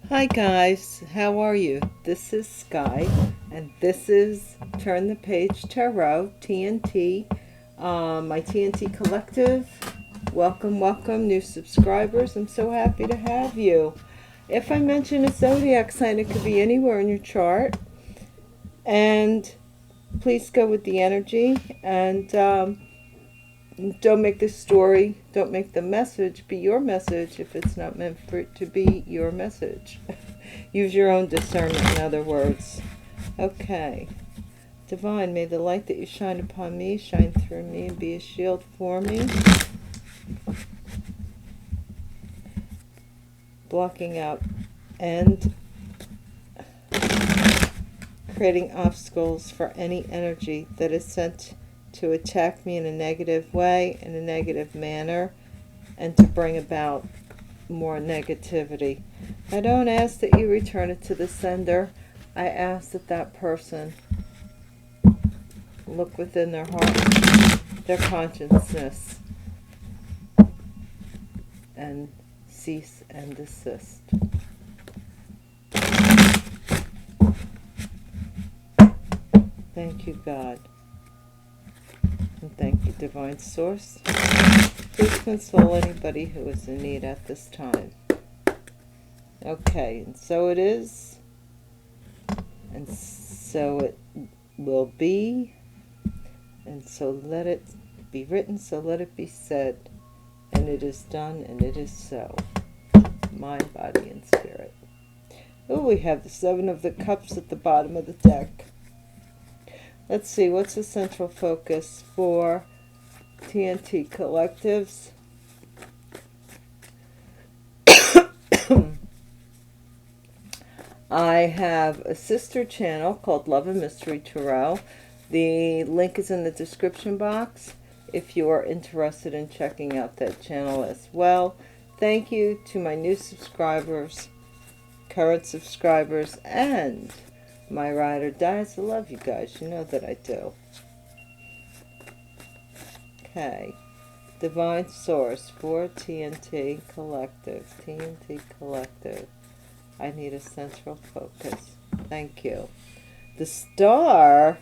Hi guys, how are you? This is Sky, and this is Turn the Page Tarot, TNT, my TNT collective. Welcome, welcome, new subscribers. I'm so happy to have you. If I mention a zodiac sign, it could be anywhere in your chart. And please go with the energy, and don't make the story, don't make the message be your message if it's not meant for it to be your message. Use your own discernment, in other words. Okay. Divine, may the light that you shine upon me shine through me and be a shield for me. Blocking out and creating obstacles for any energy that is sent to attack me in a negative way, in a negative manner, and to bring about more negativity. I don't ask that you return it to the sender. I ask that that person look within their heart, their consciousness, and cease and desist. Thank you, God. And thank you, Divine Source. Please console anybody who is in need at this time. Okay, and so it is, and so it will be, and so let it be written, so let it be said, and it is done, and it is so. Mind, body, and spirit. Oh, we have the Seven of the Cups at the bottom of the deck. Let's see, what's the central focus for TNT collectives? I have a sister channel called Love and Mystery Tarot. The link is in the description box if you are interested in checking out that channel as well. Thank you to my new subscribers, current subscribers, and my ride or dies. I love you guys. You know that I do. Okay. Divine Source for TNT Collective. TNT Collective. I need a central focus. Thank you. The Star.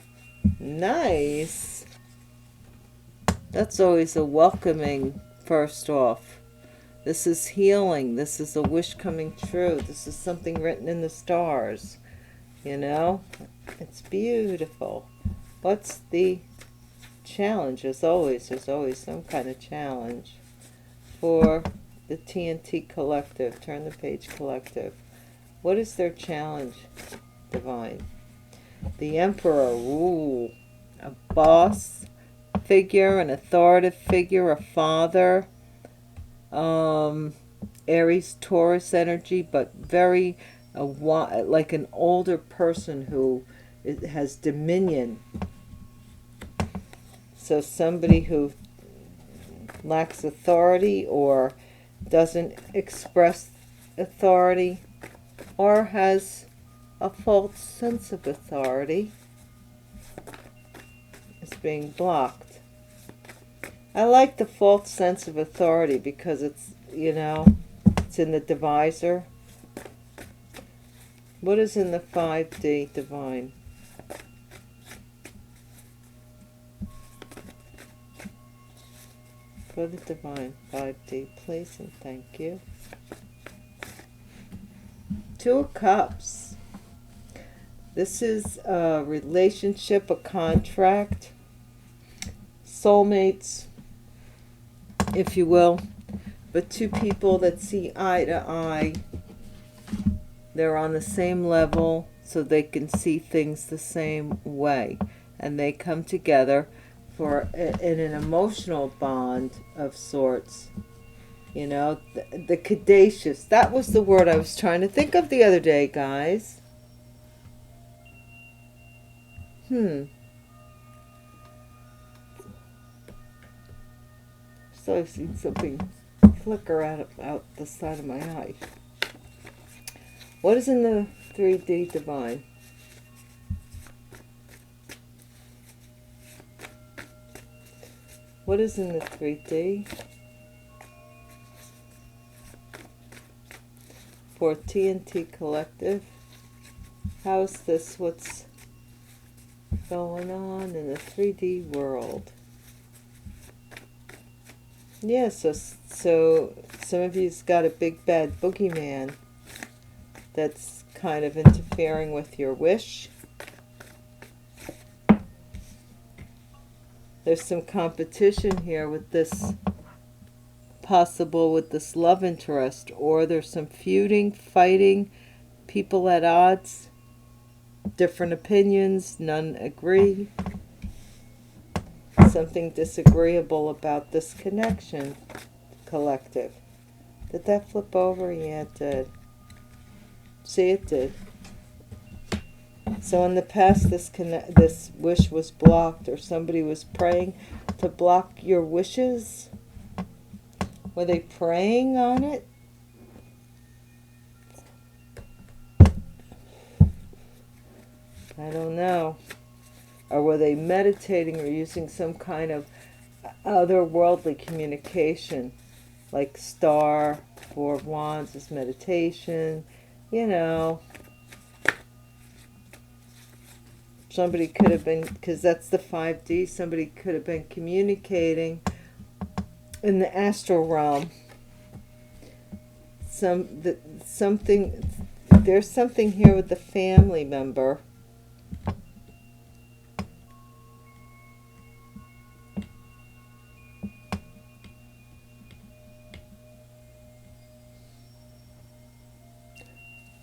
Nice. That's always a welcoming first off. This is healing. This is a wish coming true. This is something written in the stars. You know? It's beautiful. What's the challenge? As always, there's always some kind of challenge for the TNT Collective. Turn the Page Collective. What is their challenge, Divine? The Emperor. Ooh. A boss figure, an authoritative figure, a father. Aries, Taurus energy, but very like an older person who has dominion. So somebody who lacks authority or doesn't express authority or has a false sense of authority is being blocked. I like the false sense of authority because it's, you know, it's in the divisor. What is in the 5D Divine? For the Divine 5D, please and thank you. Two of Cups. This is a relationship, a contract, soulmates, if you will, but two people that see eye to eye. They're on the same level, so they can see things the same way, and they come together for in an emotional bond of sorts. You know, the caduceus. That was the word I was trying to think of the other day, guys. So I've seen something flicker out the side of my eye. What is in the 3D Divine? What is in the 3D? for TNT Collective. How's this? What's going on in the 3D world? Yeah, so some of you's got a big bad boogeyman that's kind of interfering with your wish. There's some competition here with this possible, with this love interest, or there's some feuding, fighting, people at odds, different opinions, none agree. Something disagreeable about this connection, collective. Did that flip over? Yeah, it did. See, it did. So in the past, this wish was blocked, or somebody was praying to block your wishes. Were they praying on it? I don't know. Or were they meditating or using some kind of otherworldly communication? Like Star, Four of Wands is meditation, you know. Somebody could have been, because that's the 5D, somebody could have been communicating in the astral realm. There's something here with the family member.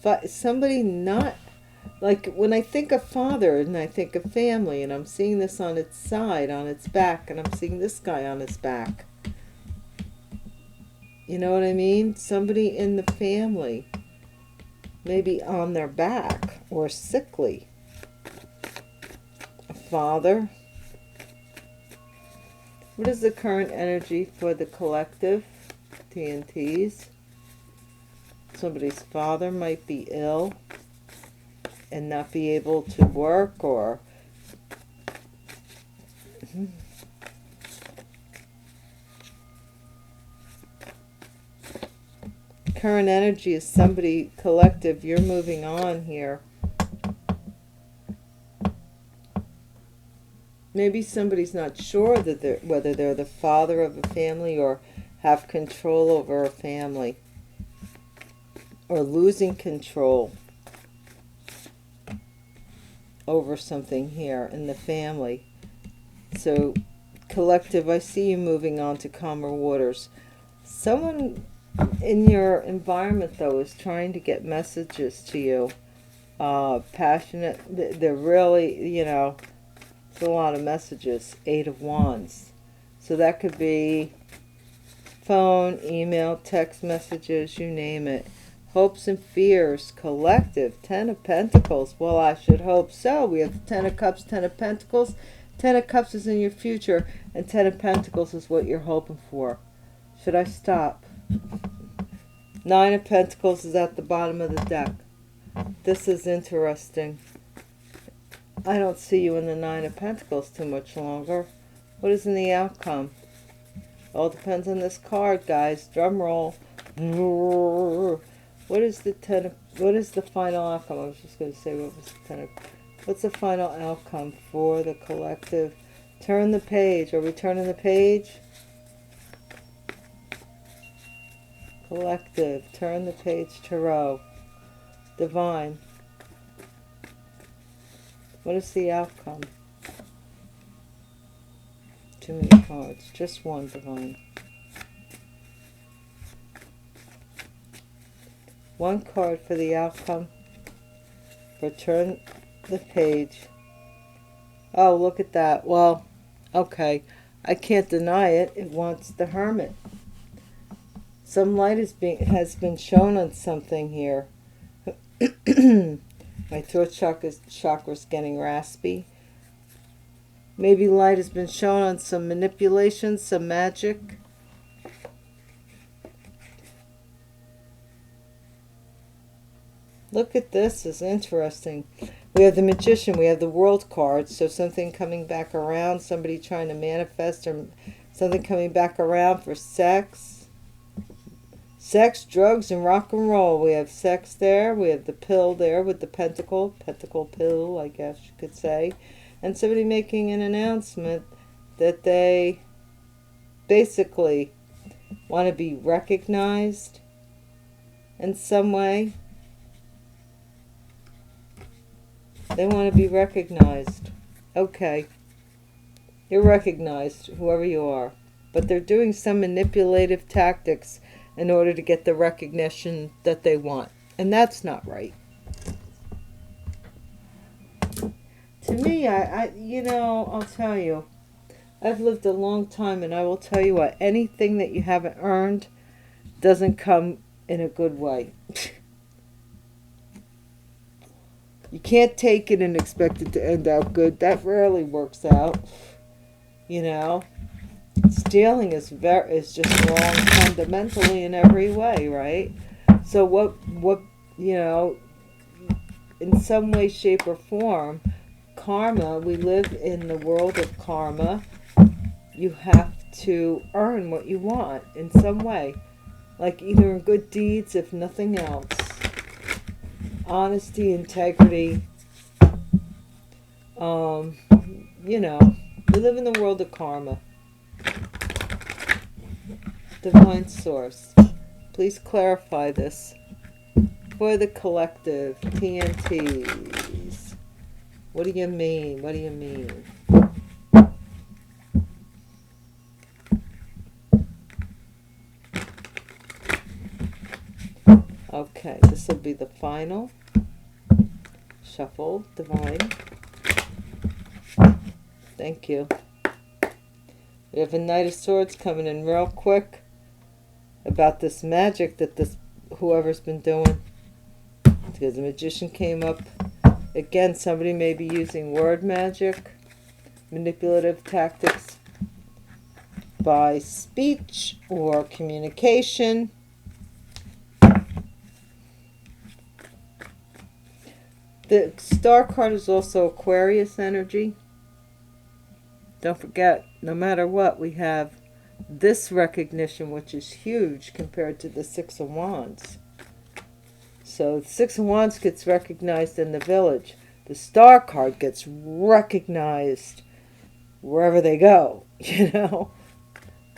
But somebody not, like when I think of father and I think of family, and I'm seeing this on its side, on its back, and I'm seeing this guy on his back. You know what I mean? Somebody in the family, maybe on their back or sickly. A father. What is the current energy for the collective TNTs? Somebody's father might be ill and not be able to work, or current energy is somebody collective. You're moving on here. Maybe somebody's not sure that whether they're the father of a family or have control over a family, or losing control over something here in the family. So collective, I see you moving on to calmer waters. Someone in your environment, though, is trying to get messages to you. Passionate. They're really, you know, it's a lot of messages. 8 of Wands. So that could be phone, email, text messages, you name it. Hopes and fears, collective. 10 of Pentacles. Well, I should hope so. We have the 10 of Cups, 10 of Pentacles. 10 of Cups is in your future, and 10 of Pentacles is what you're hoping for. Should I stop? 9 of Pentacles is at the bottom of the deck. This is interesting. I don't see you in the 9 of Pentacles too much longer. What is in the outcome? All depends on this card, guys. Drum roll. What is the 10 of, what is the final outcome? I was just going to say, what was the 10 of, what's the final outcome for the collective? Turn the page. Are we turning the page? Collective. Turn the page, tarot. Divine. What is the outcome? Too many cards. Just one, divine. One card for the outcome. For turn the page. Oh, look at that. Well, okay. I can't deny it. It wants the Hermit. Some light has been shown on something here. My throat chakra's getting raspy. Maybe light has been shown on some manipulation, some magic. Look at this, is interesting. We have the Magician, we have the World card, so something coming back around, somebody trying to manifest, or something coming back around for sex. Sex, drugs, and rock and roll. We have sex there. We have the pill there with the pentacle pill, I guess you could say. And somebody making an announcement that they basically want to be recognized in some way. They want to be recognized. Okay. You're recognized, whoever you are. But they're doing some manipulative tactics in order to get the recognition that they want. And that's not right. To me, I'll tell you, I've lived a long time, and I will tell you what, anything that you haven't earned doesn't come in a good way. You can't take it and expect it to end out good. That rarely works out. Stealing is just wrong fundamentally in every way, right? So what in some way, shape, or form, karma, we live in the world of karma. You have to earn what you want in some way. Like either in good deeds, if nothing else. Honesty, integrity. We live in the world of karma. Divine Source, please clarify this for the collective TNTs. What do you mean? What do you mean? Okay, this will be the final shuffle, Divine. Thank you. We have a Knight of Swords coming in real quick about this magic that whoever's been doing. Because the Magician came up. Again, somebody may be using word magic, manipulative tactics by speech or communication. The Star card is also Aquarius energy. Don't forget, no matter what, we have this recognition, which is huge compared to the Six of Wands. So the Six of Wands gets recognized in the village. The Star card gets recognized wherever they go,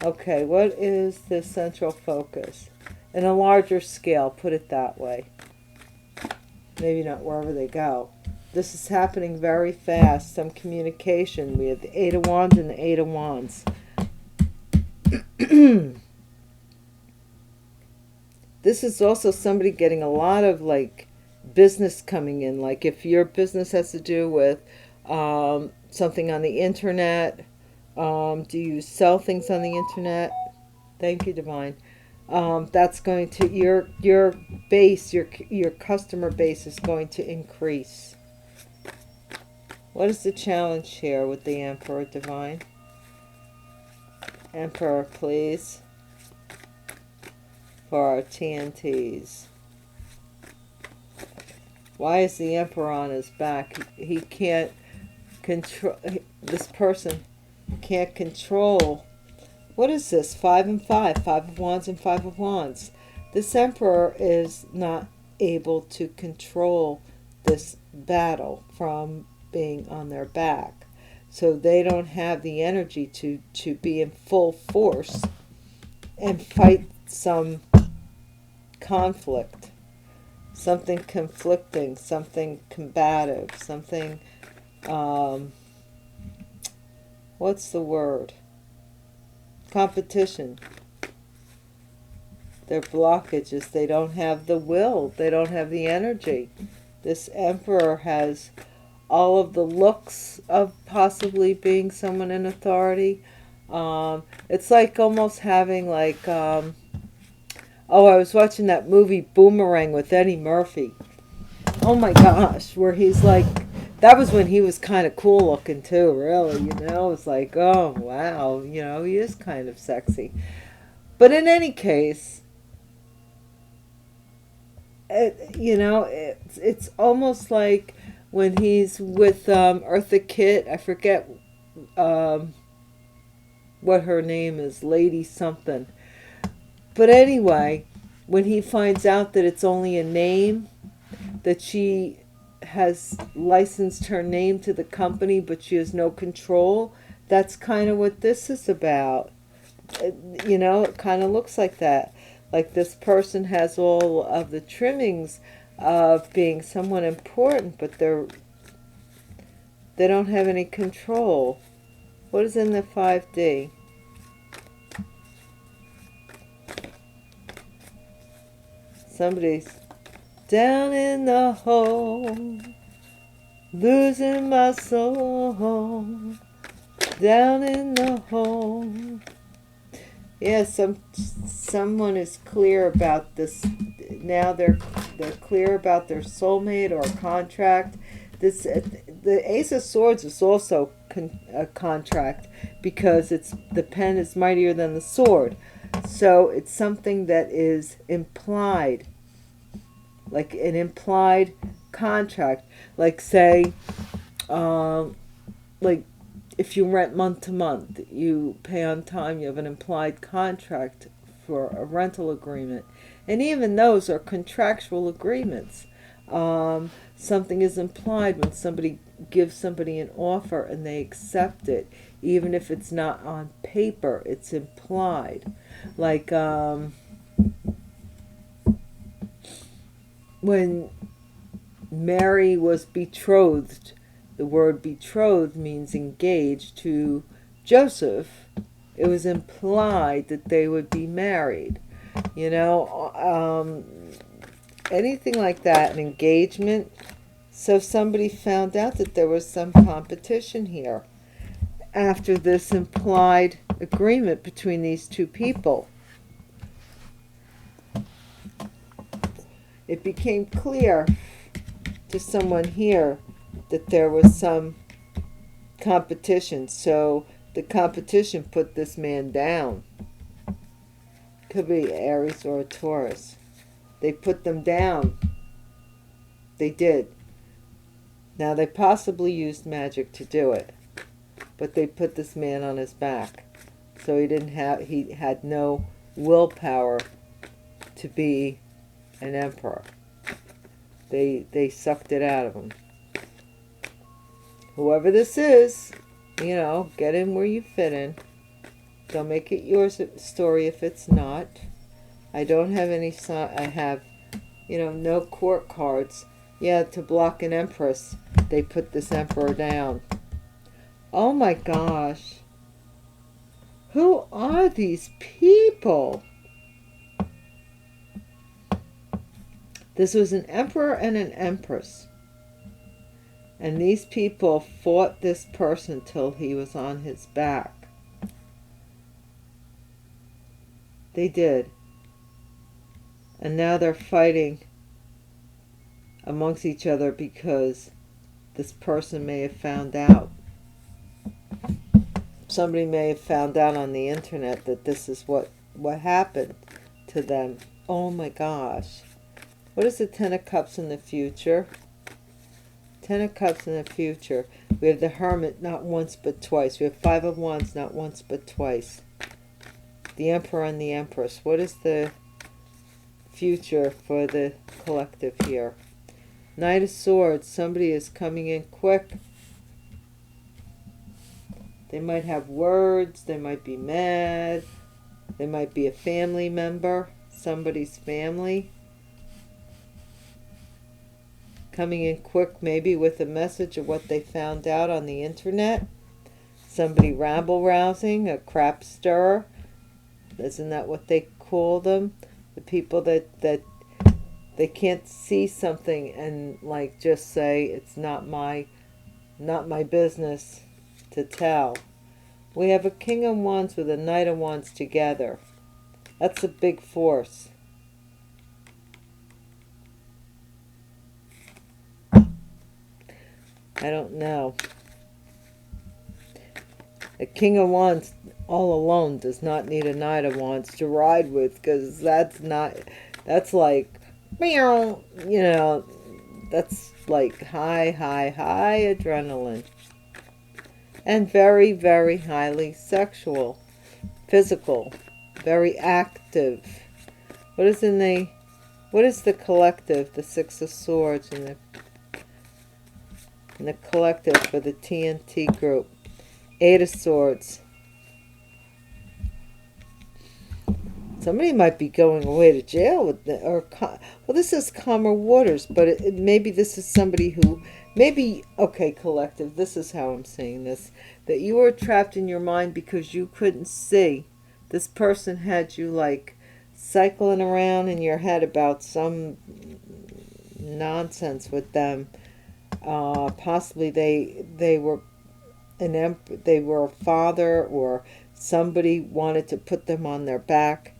Okay, what is the central focus? In a larger scale, put it that way. Maybe not wherever they go. This is happening very fast. Some communication. We have the Eight of Wands and the Eight of Wands. This is also somebody getting a lot of business coming in. Like if your business has to do with something on the internet. Do you sell things on the internet? Thank you, Divine. That's going to your base, your customer base is going to increase. What is the challenge here with the Emperor, Divine? Emperor, please, for our TNTs. Why is the Emperor on his back? He can't control. This person can't control. What is this? 5 and 5. 5 of Wands and 5 of Wands. This Emperor is not able to control this battle from being on their back. So they don't have the energy to be in full force and fight some conflict. Something conflicting, something combative, something, what's the word? Competition. Their blockages, they don't have the will, they don't have the energy. This Emperor has all of the looks of possibly being someone in authority. It's like almost having I was watching that movie Boomerang with Eddie Murphy. Oh my gosh, where he's that was when he was kind of cool looking too, really, It's like, oh wow, he is kind of sexy. But in any case, it's almost like when he's with Eartha Kitt, I forget what her name is, Lady something. But anyway, when he finds out that it's only a name, that she has licensed her name to the company, but she has no control. That's kind of what this is about. You know, it kind of looks like that. Like this person has all of the trimmings of being someone important, but they don't have any control. What is in the 5D? Somebody's down in the hole, losing my soul, down in the hole. Yeah, someone is clear about this. Now they're clear about their soulmate or contract. This the Ace of Swords is also a contract, because the pen is mightier than the sword. So it's something that is implied, like an implied contract. Like say, like if you rent month to month, you pay on time, you have an implied contract for a rental agreement. And even those are contractual agreements. Something is implied when somebody gives somebody an offer and they accept it. Even if it's not on paper, it's implied. Like when Mary was betrothed, the word betrothed means engaged to Joseph. It was implied that they would be married. You know, anything like that, an engagement. So somebody found out that there was some competition here after this implied agreement between these two people. It became clear to someone here that there was some competition. So the competition put this man down. Could be Aries or a Taurus. They put them down. They did. Now they possibly used magic to do it, but they put this man on his back. So he had no willpower to be an emperor. They sucked it out of him. Whoever this is, you know, get in where you fit in. Don't make it your story if it's not. I don't have any I have, you know, no court cards. Yeah, to block an empress, they put this emperor down. Oh my gosh. Who are these people? This was an emperor and an empress. And these people fought this person till he was on his back. They did. And now they're fighting amongst each other because this person may have found out. Somebody may have found out on the internet that this is what happened to them. Oh my gosh. What is the Ten of Cups in the future? Ten of Cups in the future. We have the Hermit, not once but twice. We have Five of Wands, not once but twice. The Emperor and the Empress. What is the future for the collective here? Knight of Swords. Somebody is coming in quick. They might have words. They might be mad. They might be a family member. Somebody's family. Coming in quick, maybe with a message of what they found out on the internet. Somebody rabble-rousing, a crap stirrer. Isn't that what they call them? The people that they can't see something and like just say it's not my business to tell. We have a King of Wands with a Knight of Wands together. That's a big force. I don't know. A King of Wands all alone does not need a Knight of Wands to ride with, because that's like, meow, you know, that's like high adrenaline. And very, very highly sexual, physical, very active. What is in the, what is the collective, the Six of Swords, and the collective for the TNT group? Eight of Swords. Somebody might be going away to jail with the, or well, this is calmer waters, but maybe this is somebody who, maybe, okay, collective, this is how I'm saying this, that you were trapped in your mind because you couldn't see. This person had you like cycling around in your head about some nonsense with them. Possibly they were they were a father, or somebody wanted to put them on their back,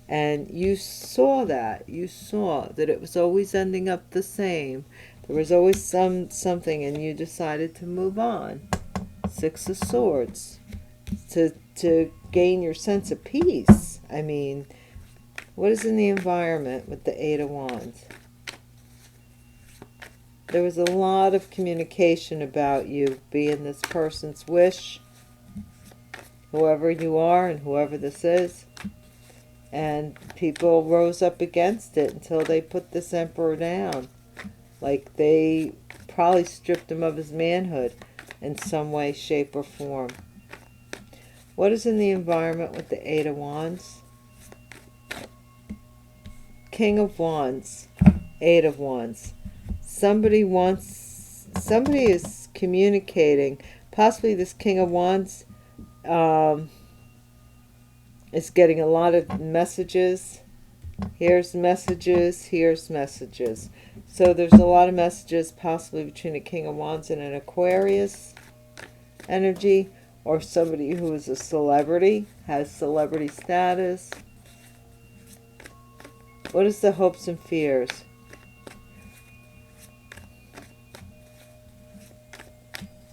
and you saw that. You saw that it was always ending up the same. There was always something, and you decided to move on. Six of Swords. To gain your sense of peace. I mean, what is in the environment with the Eight of Wands? There was a lot of communication about you being this person's wish, whoever you are and whoever this is. And people rose up against it until they put this Emperor down. Like they probably stripped him of his manhood in some way, shape, or form. What is in the environment with the Eight of Wands? King of Wands, Eight of Wands. Somebody is communicating. Possibly this King of Wands is getting a lot of messages. Here's messages, here's messages. So there's a lot of messages possibly between a King of Wands and an Aquarius energy, or somebody who is a celebrity, has celebrity status. What is the hopes and fears?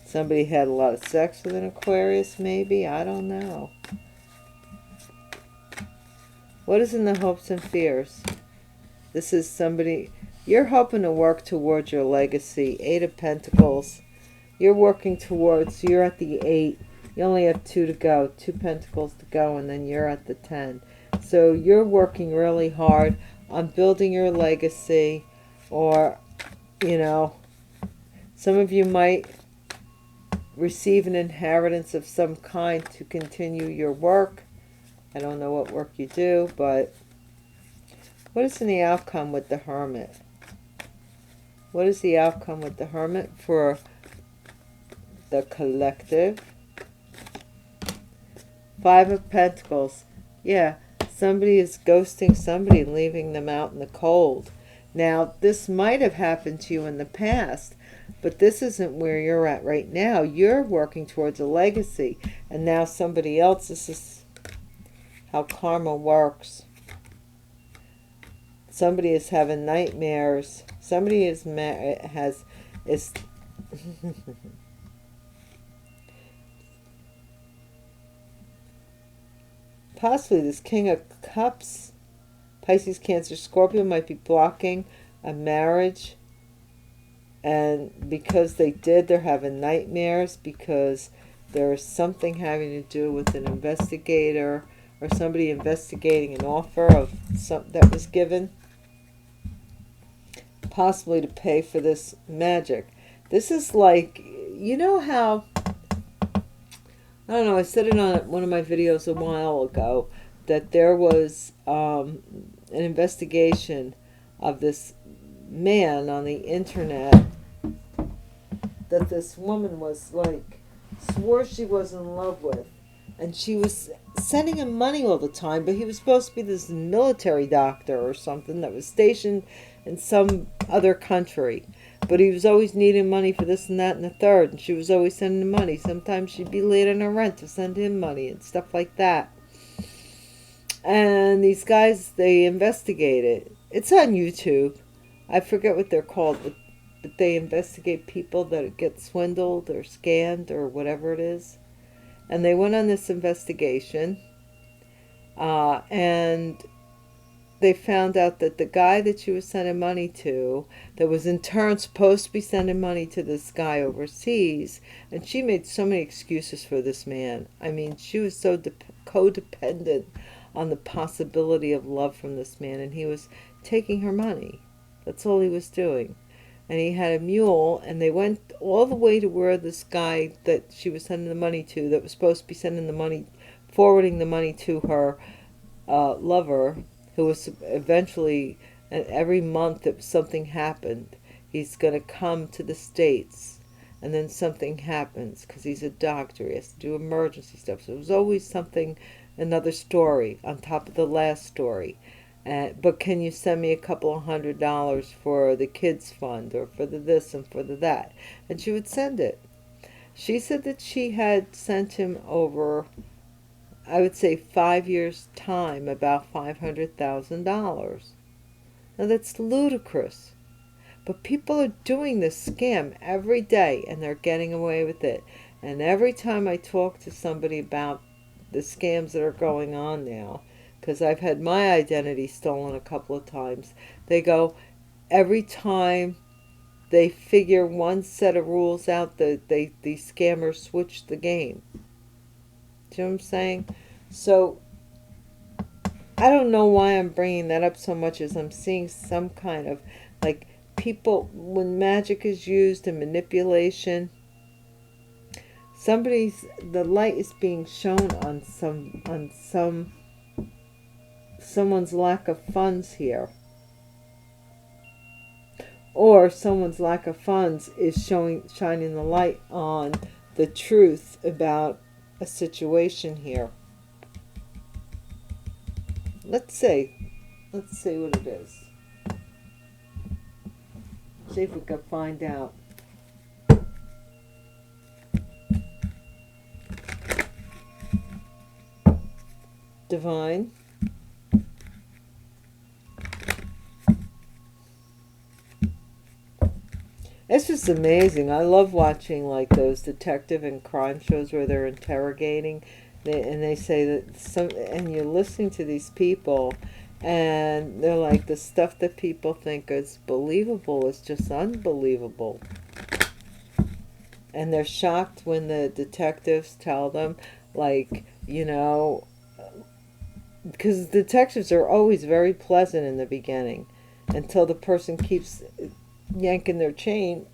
Somebody had a lot of sex with an Aquarius, maybe? I don't know. What is in the hopes and fears? This is somebody, you're hoping to work towards your legacy. Eight of Pentacles. You're working towards, you're at the 8. You only have 2 to go. 2 Pentacles to go, and then you're at the 10. So you're working really hard on building your legacy, or, you know, some of you might receive an inheritance of some kind to continue your work. I don't know what work you do, but what is in the outcome with the Hermit? What is the outcome with the Hermit for the collective? 5 of Pentacles. Yeah, somebody is ghosting somebody, leaving them out in the cold. Now, this might have happened to you in the past, but this isn't where you're at right now. You're working towards a legacy, and now somebody else, this is how karma works. Somebody is having nightmares. Somebody is possibly this King of Cups, Pisces, Cancer, Scorpio might be blocking a marriage, and because they did, they're having nightmares because there's something having to do with an investigator or somebody investigating an offer of something that was given, possibly to pay for this magic. This is like, you know how, I don't know, I said it on one of my videos a while ago, that there was an investigation of this man on the internet that this woman was like, swore she was in love with. And she was sending him money all the time, but he was supposed to be this military doctor or something that was stationed in some other country. But he was always needing money for this and that and the third, and she was always sending him money. Sometimes she'd be late on her rent to send him money and stuff like that. And these guys, they investigated. It's on YouTube. I forget what they're called, but they investigate people that get swindled or scammed or whatever it is. And they went on this investigation, and they found out that the guy that she was sending money to, that was in turn supposed to be sending money to this guy overseas, and she made so many excuses for this man. I mean, she was so codependent on the possibility of love from this man, and he was taking her money. That's all he was doing. And he had a mule, and they went all the way to where this guy that she was sending the money to, that was supposed to be sending the money, forwarding the money to her lover, who was eventually, and every month that something happened, he's going to come to the States, and then something happens, because he's a doctor, he has to do emergency stuff. So it was always something, another story on top of the last story. But can you send me a couple of $100 for the kids fund, or for the this and for the that? And she would send it. She said that she had sent him over, I would say 5 years' time, about $500,000. Now that's ludicrous. But people are doing this scam every day, and they're getting away with it. And every time I talk to somebody about the scams that are going on now, because I've had my identity stolen a couple of times, they go, every time they figure one set of rules out, the scammers switch the game. Do you know what I'm saying? So I don't know why I'm bringing that up so much, as I'm seeing some kind of, like, people, when magic is used and manipulation, the light is being shown on someone's lack of funds here, or someone's lack of funds is shining the light on the truth about a situation here. Let's see what it is. See if we can find out. Divine. It's just amazing. I love watching like those detective and crime shows where they're interrogating, and they say that and you're listening to these people, and they're like, the stuff that people think is believable is just unbelievable. And they're shocked when the detectives tell them, like, you know, because detectives are always very pleasant in the beginning, until the person keeps yanking their chain.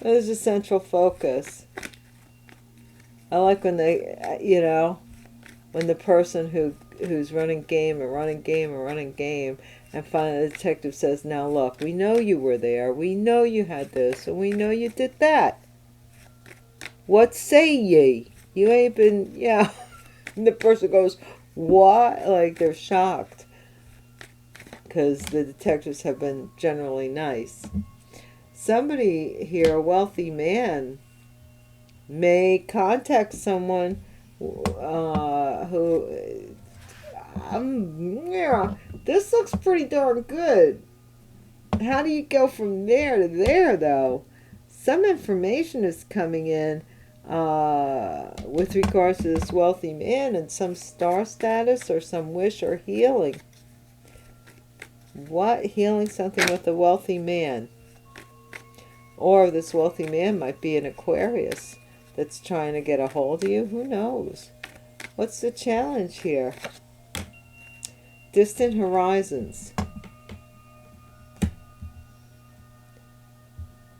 There's a central focus. I like when they, you know, when the person who's running game, and finally the detective says, now look, we know you were there, we know you had this, and we know you did that. What say ye? You ain't been, yeah. And the person goes, what? Like, they're shocked, because the detectives have been generally nice. Somebody here, a wealthy man, may contact someone who, yeah, this looks pretty darn good. How do you go from there to there, though? Some information is coming in with regards to this wealthy man, and some star status or some wish or healing. What? Healing something with a wealthy man. Or this wealthy man might be an Aquarius that's trying to get a hold of you. Who knows? What's the challenge here? Distant horizons.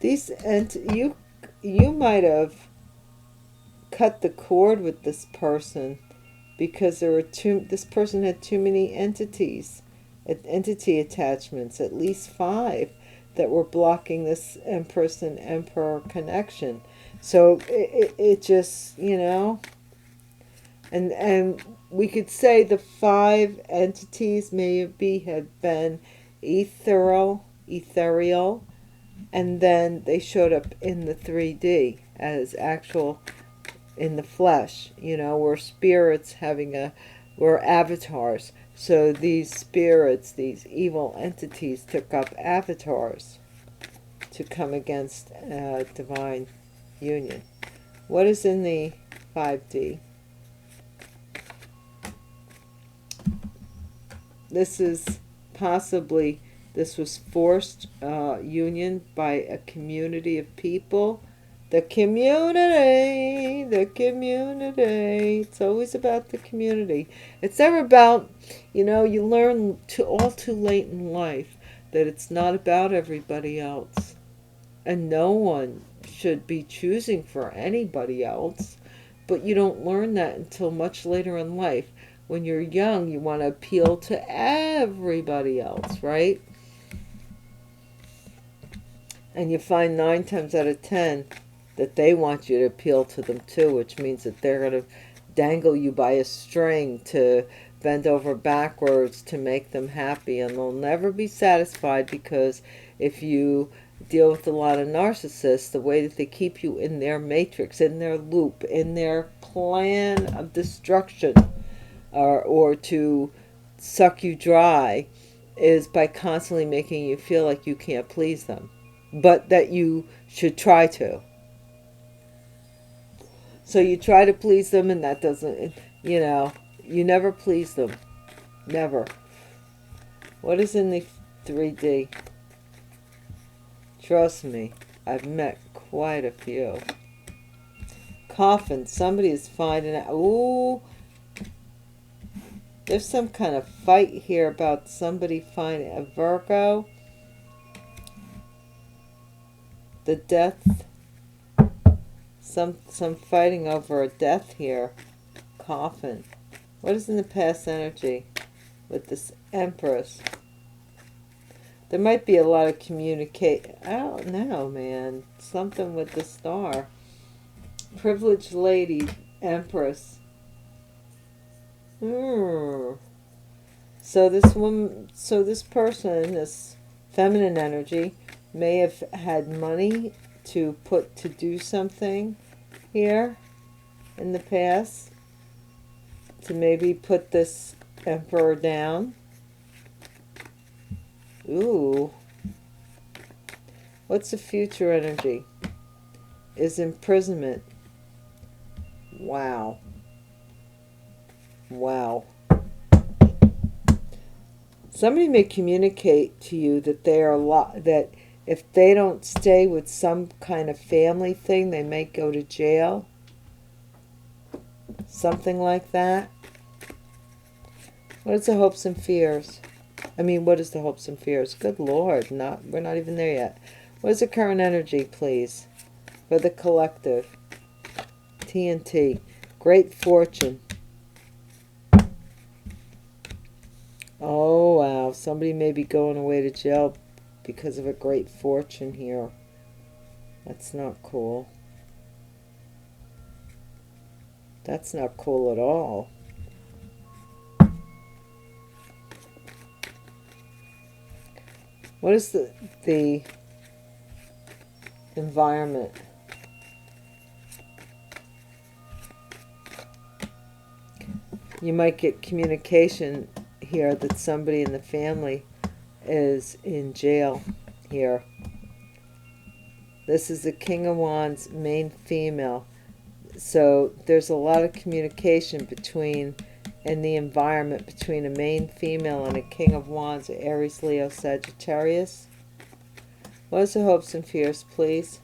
These, and you might have cut the cord with this person because this person had too many entity attachments, at least 5, that were blocking this Empress and Emperor connection. So it just, you know, and we could say the 5 entities maybe had been ethereal, and then they showed up in the 3D as actual, in the flesh, you know, we're spirits we're avatars. So these spirits, these evil entities, took up avatars to come against divine union. What is in the 5D? This is possibly, this was forced union by a community of people The community, the community. It's always about the community. It's never about, you learn all too late in life that it's not about everybody else. And no one should be choosing for anybody else. But you don't learn that until much later in life. When you're young, you want to appeal to everybody else, right? And you find 9 times out of 10 that they want you to appeal to them too, which means that they're going to dangle you by a string to bend over backwards to make them happy. And they'll never be satisfied, because if you deal with a lot of narcissists, the way that they keep you in their matrix, in their loop, in their plan of destruction, or to suck you dry, is by constantly making you feel like you can't please them, but that you should try to. So you try to please them, and that doesn't, you never please them. Never. What is in the 3D? Trust me, I've met quite a few. Coffin. Somebody is finding out. Ooh. There's some kind of fight here about somebody finding a Virgo. The death. Some fighting over a death here. Coffin. What is in the past energy with this Empress? There might be a lot of communicate. I don't know, man. Something with the star. Privileged lady, Empress. So this woman, this person, this feminine energy, may have had money to do something here in the past, to maybe put this emperor down. Ooh. What's the future energy? Is imprisonment. Wow. Wow. Somebody may communicate to you that they are that if they don't stay with some kind of family thing, they may go to jail. Something like that. What is the hopes and fears? What is the hopes and fears? Good Lord, we're not even there yet. What is the current energy, please, for the collective? TNT. Great fortune. Oh, wow. Somebody may be going away to jail because of a great fortune here. That's not cool. That's not cool at all. What is the environment? You might get communication here that somebody in the family is in jail here. This is the King of Wands, main female. So there's a lot of communication in the environment between a main female and a King of Wands, Aries, Leo, Sagittarius. What is the hopes and fears, please?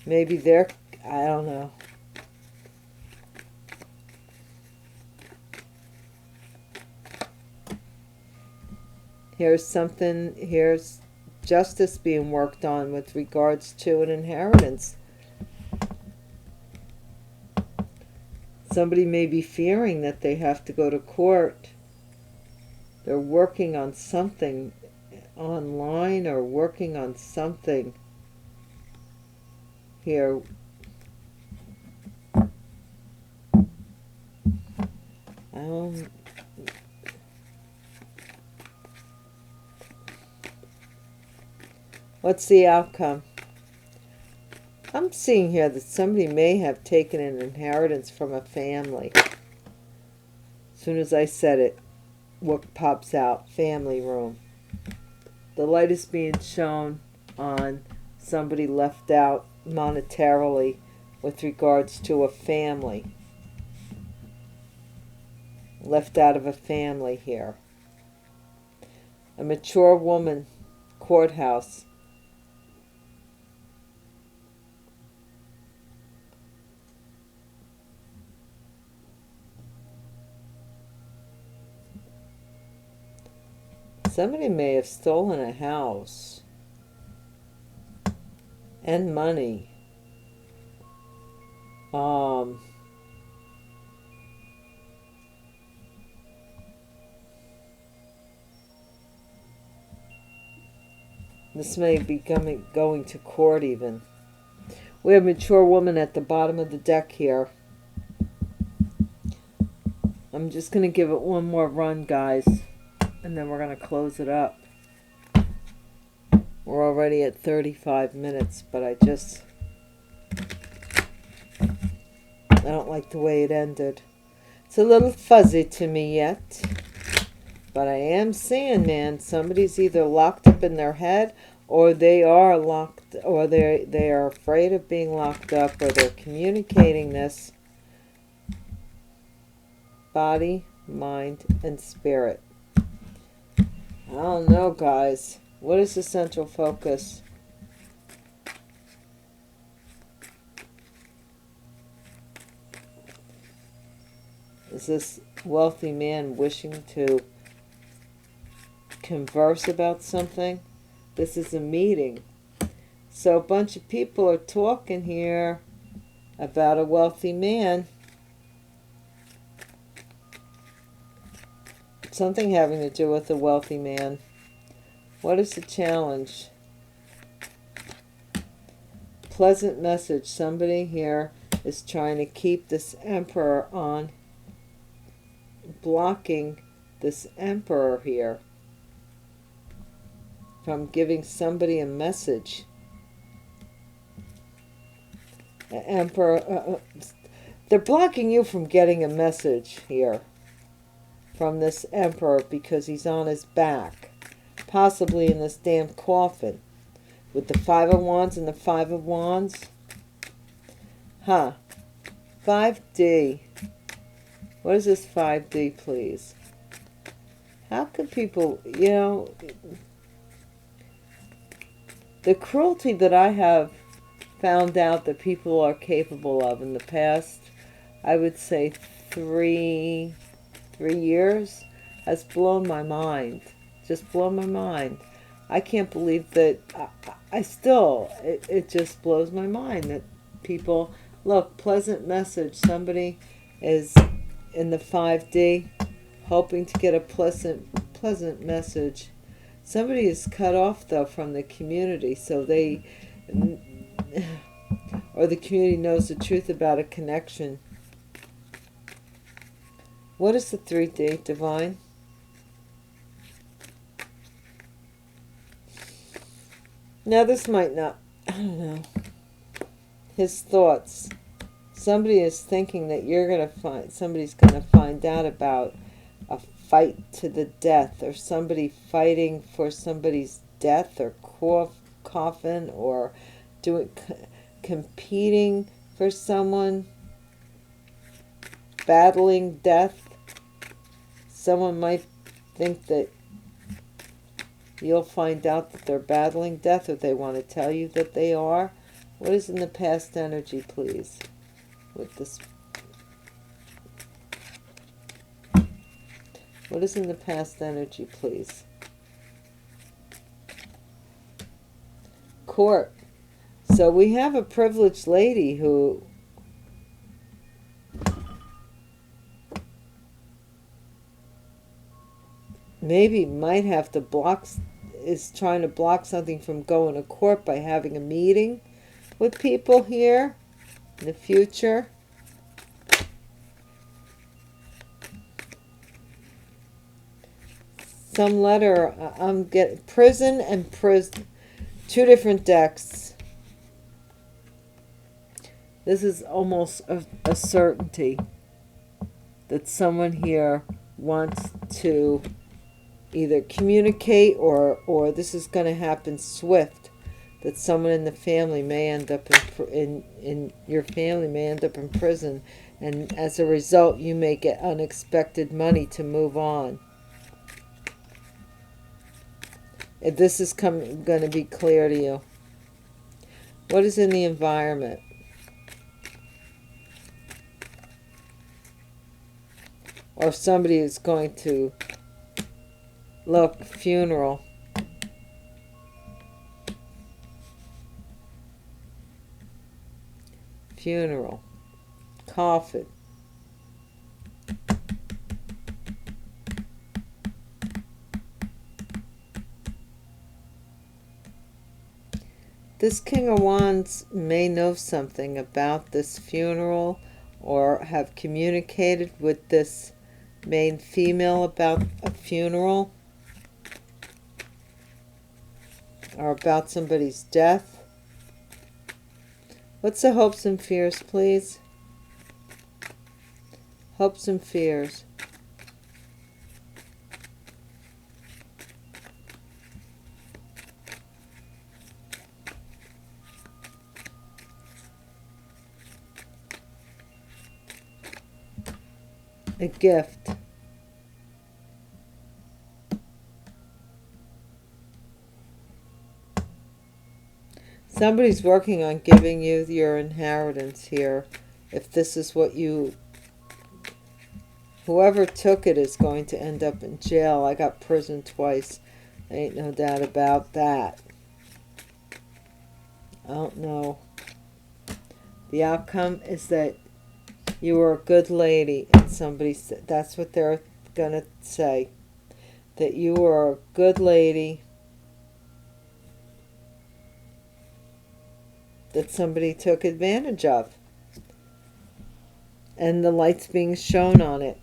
Maybe I don't know. Here's justice being worked on with regards to an inheritance. Somebody may be fearing that they have to go to court. They're working on something online, or working on something here. What's the outcome? I'm seeing here that somebody may have taken an inheritance from a family. As soon as I said it, what pops out? Family room. The light is being shown on somebody left out monetarily with regards to a family. Left out of a family here. A mature woman, courthouse. Somebody may have stolen a house and money. This may be going to court even. We have a mature woman at the bottom of the deck here. I'm just going to give it one more run, guys, and then we're going to close it up. We're already at 35 minutes, but I don't like the way it ended. It's a little fuzzy to me yet. But I am seeing, man, somebody's either locked up in their head, or they are locked, or they are afraid of being locked up, or they're communicating this. Body, mind, and spirit. I don't know, guys. What is the central focus? Is this wealthy man wishing to converse about something? This is a meeting. So a bunch of people are talking here about a wealthy man. Something having to do with a wealthy man. What is the challenge? Pleasant message. Somebody here is trying to keep this emperor on, blocking this emperor here from giving somebody a message. Emperor, they're blocking you from getting a message here from this emperor because he's on his back, possibly in this damn coffin with the Five of Wands and the Five of Wands. 5D. What is this 5D, please? How could people, the cruelty that I have found out that people are capable of in the past, I would say 3 years, has blown my mind. Just blown my mind. I can't believe that. It just blows my mind that people, look, pleasant message. Somebody is in the 5D hoping to get a pleasant message. Somebody is cut off, though, from the community, so or the community knows the truth about a connection. What is the 3D, Divine? Now, this might not, I don't know. His thoughts. Somebody is thinking that somebody's going to find out about a fight to the death, or somebody fighting for somebody's death or coffin, or competing for someone, battling death. Someone might think that you'll find out that they're battling death, or they want to tell you that they are. What is in the past energy, please, with this? What is in the past energy, please? Court. So we have a privileged lady who maybe might have to is trying to block something from going to court by having a meeting with people here in the future. Some letter, I'm getting prison and prison, 2 different decks. This is almost a certainty that someone here wants to either communicate, or this is going to happen swift, that someone in the family may end up in your family may end up in prison, and as a result you may get unexpected money to move on. This is going to be clear to you. What is in the environment? Or somebody is going to Look, funeral. Funeral. Coffin. This King of Wands may know something about this funeral or have communicated with this main female about a funeral or about somebody's death. What's the hopes and fears, please? Hopes and fears. A gift. Somebody's working on giving you your inheritance here. If this is what you... Whoever took it is going to end up in jail. I got prison twice. Ain't no doubt about that. I don't know. The outcome is that you were a good lady, and somebody said that's what they're gonna say, that you were a good lady, that somebody took advantage of, and the light's being shown on it.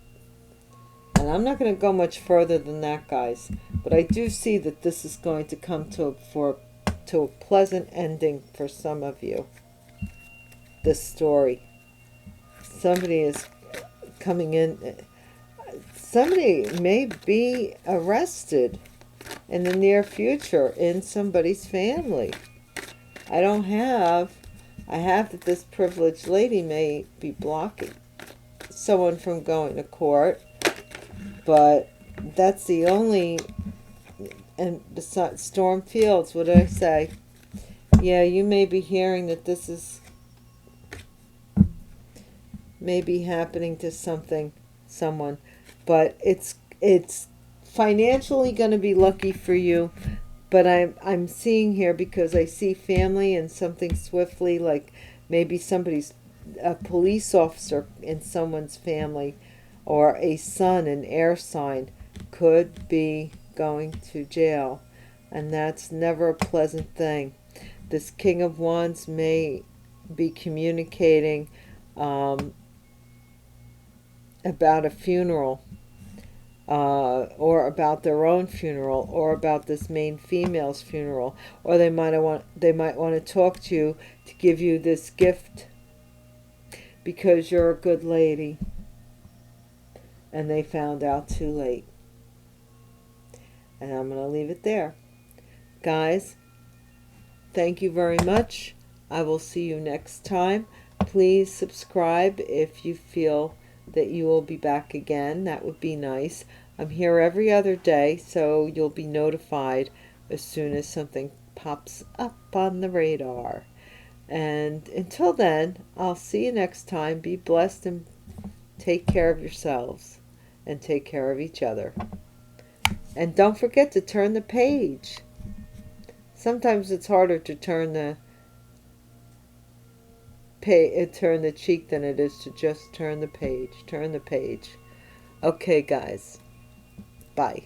And I'm not going to go much further than that, guys, but I do see that this is going to come to a pleasant ending for some of you. This story. Somebody is coming in. Somebody may be arrested in the near future in somebody's family. I have that this privileged lady may be blocking someone from going to court, but that's the only... And besides, Storm Fields, what did I say? Yeah, you may be hearing that this is maybe happening to someone, but it's financially going to be lucky for you. But I'm seeing here, because I see family and something swiftly, like maybe somebody's a police officer in someone's family, or a son, an air sign, could be going to jail, and that's never a pleasant thing. This King of Wands may be communicating about a funeral, or about their own funeral, or about this main female's funeral, or they might want to talk to you to give you this gift because you're a good lady, and they found out too late. And I'm going to leave it there. Guys, thank you very much. I will see you next time. Please subscribe if you feel that you will be back again. That would be nice. I'm here every other day, so you'll be notified as soon as something pops up on the radar. And until then, I'll see you next time. Be blessed and take care of yourselves and take care of each other. And don't forget to turn the page. Sometimes it's harder to turn the cheek than it is to just turn the page. Turn the page. Okay, guys. Bye.